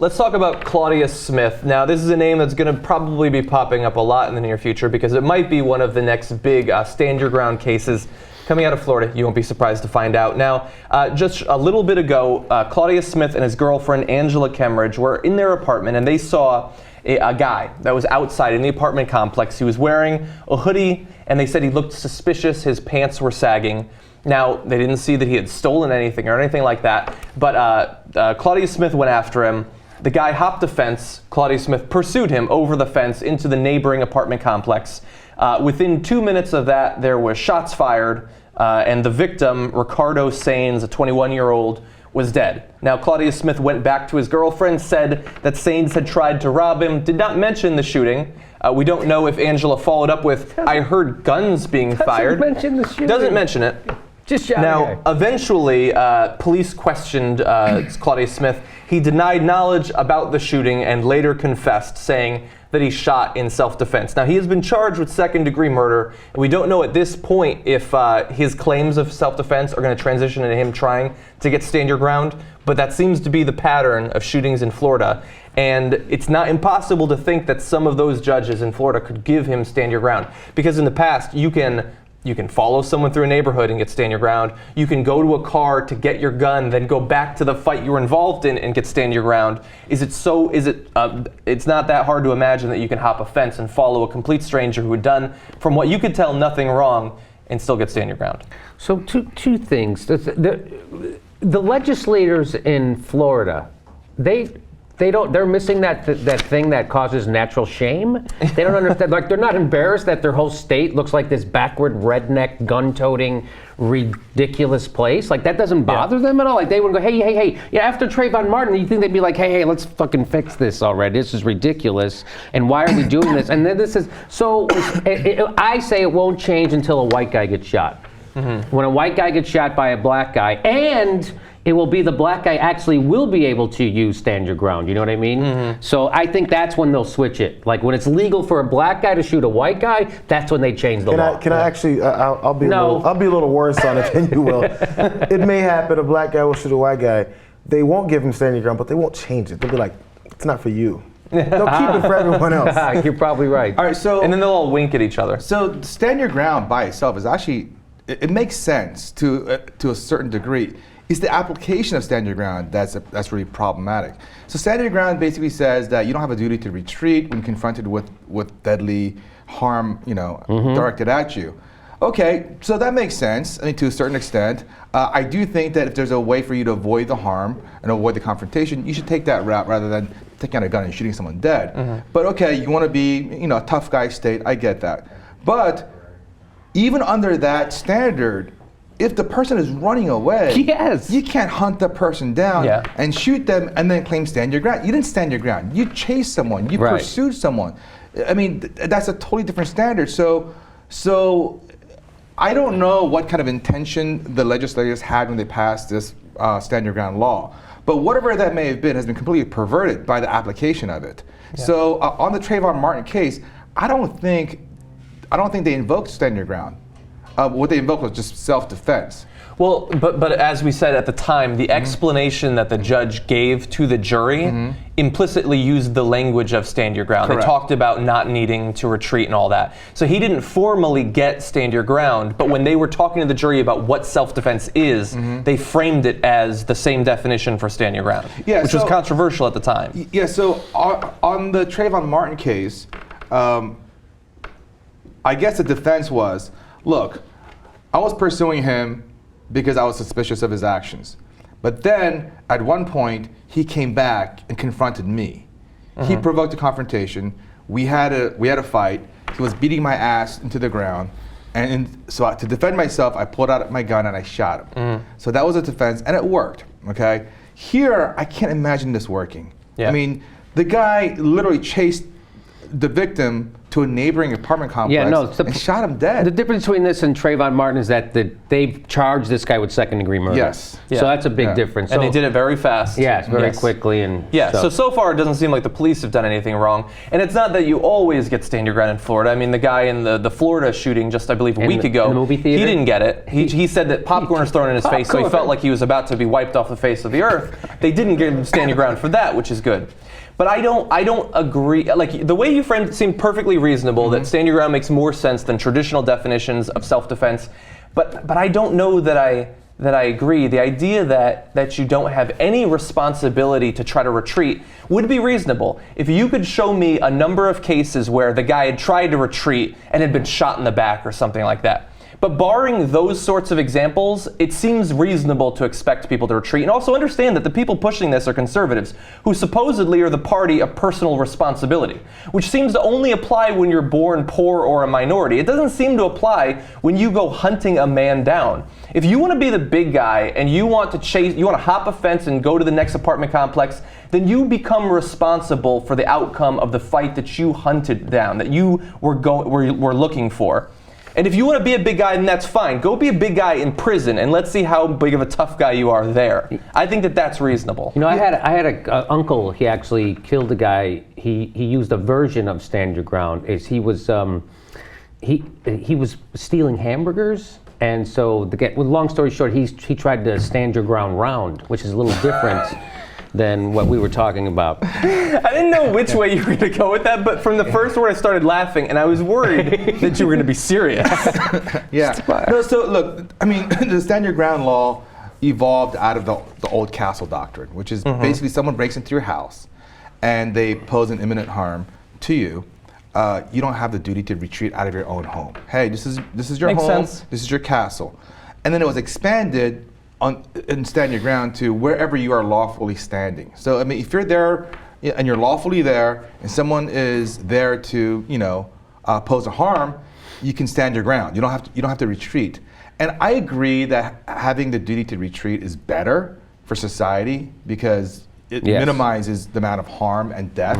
Let's talk about Claudius Smith. Now, this is a name that's going to probably be popping up a lot in the near future because it might be one of the next big stand your ground cases coming out of Florida. You won't be surprised to find out. Now, just a little bit ago, Claudius Smith and his girlfriend, Angela Kemmeridge, were in their apartment and they saw a guy that was outside in the apartment complex. He was wearing a hoodie and they said he looked suspicious. His pants were sagging. Now, they didn't see that he had stolen anything or anything like that, but Claudius Smith went after him. The guy hopped the fence. Claudius Smith pursued him over the fence into the neighboring apartment complex. Within 2 minutes of that, there were shots fired, and the victim, Ricardo Sanes, a 21-year-old, was dead. Now, Claudius Smith went back to his girlfriend, said that Sanes had tried to rob him, did not mention the shooting. We don't know if Angela followed up with, I heard guns being fired. Doesn't mention the shooting. Doesn't mention it. Just shot Now, eventually, police questioned Claudius Smith. He denied knowledge about the shooting and later confessed, saying that he shot in self-defense. Now, he has been charged with second-degree murder, and we don't know at this point if his claims of self-defense are going to transition into him trying to get stand your ground, but that seems to be the pattern of shootings in Florida. And it's not impossible to think that some of those judges in Florida could give him stand your ground, because in the past, you can follow someone through a neighborhood and get stand your ground. You can go to a car to get your gun, then go back to the fight you were involved in and get stand your ground. It's not that hard to imagine that you can hop a fence and follow a complete stranger who had done, from what you could tell, nothing wrong and still get stand your ground. So two things. The legislators in Florida, they're missing that thing that causes natural shame. They don't understand, like they're not embarrassed that their whole state looks like this backward redneck gun-toting ridiculous place. Like that doesn't bother them at all. Like they would go, hey, yeah, after Trayvon Martin, you think they'd be like, hey, let's fucking fix this already. This is ridiculous. And why are we doing this? And then this is, so I say it won't change until a white guy gets shot. Mm-hmm. When a white guy gets shot by a black guy, and it will be the black guy actually will be able to use stand your ground. You know what I mean? Mm-hmm. So I think that's when they'll switch it. Like when it's legal for a black guy to shoot a white guy, that's when they change the law. I actually? I'll be a little worse on it than you will. It may happen. A black guy will shoot a white guy. They won't give him stand your ground, but they won't change it. They'll be like, it's not for you. They'll keep it for everyone else. You're probably right. All right. So and then they'll all wink at each other. So stand your ground by itself is actually it makes sense to a certain degree. It's the application of stand your ground that's really problematic. So stand your ground basically says that you don't have a duty to retreat when confronted with deadly harm, directed at you. Okay, so that makes sense. I mean, to a certain extent. I do think that if there's a way for you to avoid the harm and avoid the confrontation, you should take that route rather than taking out a gun and shooting someone dead. Mm-hmm. But okay, you want to be, a tough guy state. I get that. But even under that standard, if the person is running away, you can't hunt the person down and shoot them and then claim stand your ground. You didn't stand your ground. You chased someone. You pursued someone. I mean, that's a totally different standard. So I don't know what kind of intention the legislators had when they passed this stand your ground law. But whatever that may have been has been completely perverted by the application of it. Yeah. So on the Trayvon Martin case, I don't think they invoked stand your ground. What they invoked was just self-defense. Well, but as we said at the time, the explanation that the judge gave to the jury implicitly used the language of stand your ground. Correct. They talked about not needing to retreat and all that. So he didn't formally get stand your ground, but when they were talking to the jury about what self-defense is, they framed it as the same definition for stand your ground, which was controversial at the time. Yeah, so on the Trayvon Martin case, I guess the defense was, look, I was pursuing him because I was suspicious of his actions. But then, at one point, he came back and confronted me. He provoked a confrontation. We had a fight. He was beating my ass into the ground. And so to defend myself, I pulled out my gun and I shot him. So that was a defense, and it worked, okay? Here, I can't imagine this working. Yeah. I mean, the guy literally chased the victim to a neighboring apartment complex and shot him dead. The difference between this and Trayvon Martin is that they've charged this guy with second-degree murder. Yes. Yeah. So that's a big difference. And so, they did it very fast. Yes, very quickly. And yeah, so far it doesn't seem like the police have done anything wrong. And it's not that you always get stand your ground in Florida. I mean, the guy in the Florida shooting just, I believe, a week ago, in the movie theater? He didn't get it. He said that popcorn was thrown in his face, so he felt like he was about to be wiped off the face of the earth. They didn't give him stand your ground for that, which is good. But I don't agree. Like, the way you framed it seemed perfectly reasonable, that stand your ground makes more sense than traditional definitions of self-defense. But I don't know that I agree. The idea that you don't have any responsibility to try to retreat would be reasonable. If you could show me a number of cases where the guy had tried to retreat and had been shot in the back or something like that. But barring those sorts of examples, it seems reasonable to expect people to retreat. And also understand that the people pushing this are conservatives, who supposedly are the party of personal responsibility, which seems to only apply when you're born poor or a minority. It doesn't seem to apply when you go hunting a man down. If you want to be the big guy and you want to hop a fence and go to the next apartment complex, then you become responsible for the outcome of the fight that you hunted down, that you were looking for. And if you want to be a big guy, then that's fine. Go be a big guy in prison, and let's see how big of a tough guy you are there. I think that that's reasonable. You know, I had an uncle. He actually killed a guy. He used a version of stand your ground. He was stealing hamburgers, and so long story short, he tried to stand your ground round, which is a little different than what we were talking about. I didn't know which way you were going to go with that, but from the first word I started laughing, and I was worried that you were going to be serious. Yeah. No, so look, I mean, the stand your ground law evolved out of the old castle doctrine, which is basically someone breaks into your house and they pose an imminent harm to you. You don't have the duty to retreat out of your own home. Hey, this is your Makes home. sense. This is your castle. And then it was expanded and stand your ground to wherever you are lawfully standing. So I mean, if you're there and you're lawfully there, and someone is there to pose a harm, you can stand your ground. You don't have to retreat. And I agree that having the duty to retreat is better for society because it minimizes the amount of harm and death.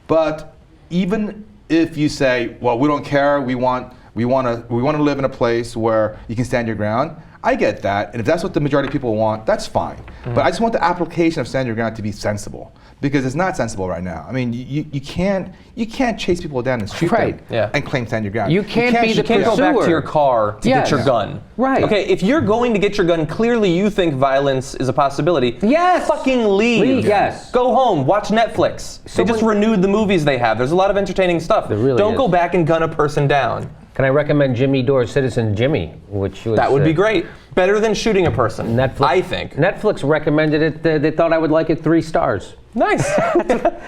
But even if you say, well, we don't care, we want to live in a place where you can stand your ground. I get that, and if that's what the majority of people want, that's fine. But I just want the application of stand your ground to be sensible, because it's not sensible right now. I mean, you can't chase people down and shoot them and claim stand your ground. You can't go back to your car to get your gun. Right. Okay, if you're going to get your gun, clearly you think violence is a possibility. Yes. Fucking leave. Yes. Go home. Watch Netflix. They just renewed the movies they have. There's a lot of entertaining stuff. There really Don't is. go back and gun a person down. Can I recommend Jimmy Dore's Citizen Jimmy, which was... That would be great. Better than shooting a person, Netflix, I think. Netflix recommended it. They thought I would like it 3 stars. Nice.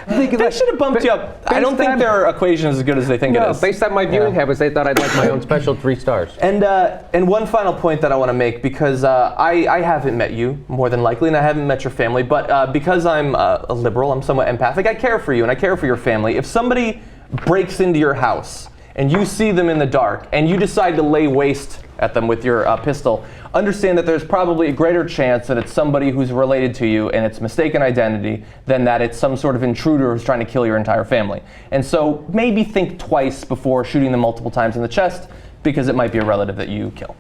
They should have bumped you up. I don't think their equation is as good as they think it is. Based on my viewing habits, they thought I'd like my own special 3 stars. And one final point that I want to make, because I haven't met you, more than likely, and I haven't met your family, but because I'm a liberal, I'm somewhat empathic, I care for you and I care for your family. If somebody breaks into your house and you see them in the dark and you decide to lay waste at them with your pistol, understand that there's probably a greater chance that it's somebody who's related to you and it's mistaken identity than that it's some sort of intruder who's trying to kill your entire family. And so maybe think twice before shooting them multiple times in the chest, because it might be a relative that you kill.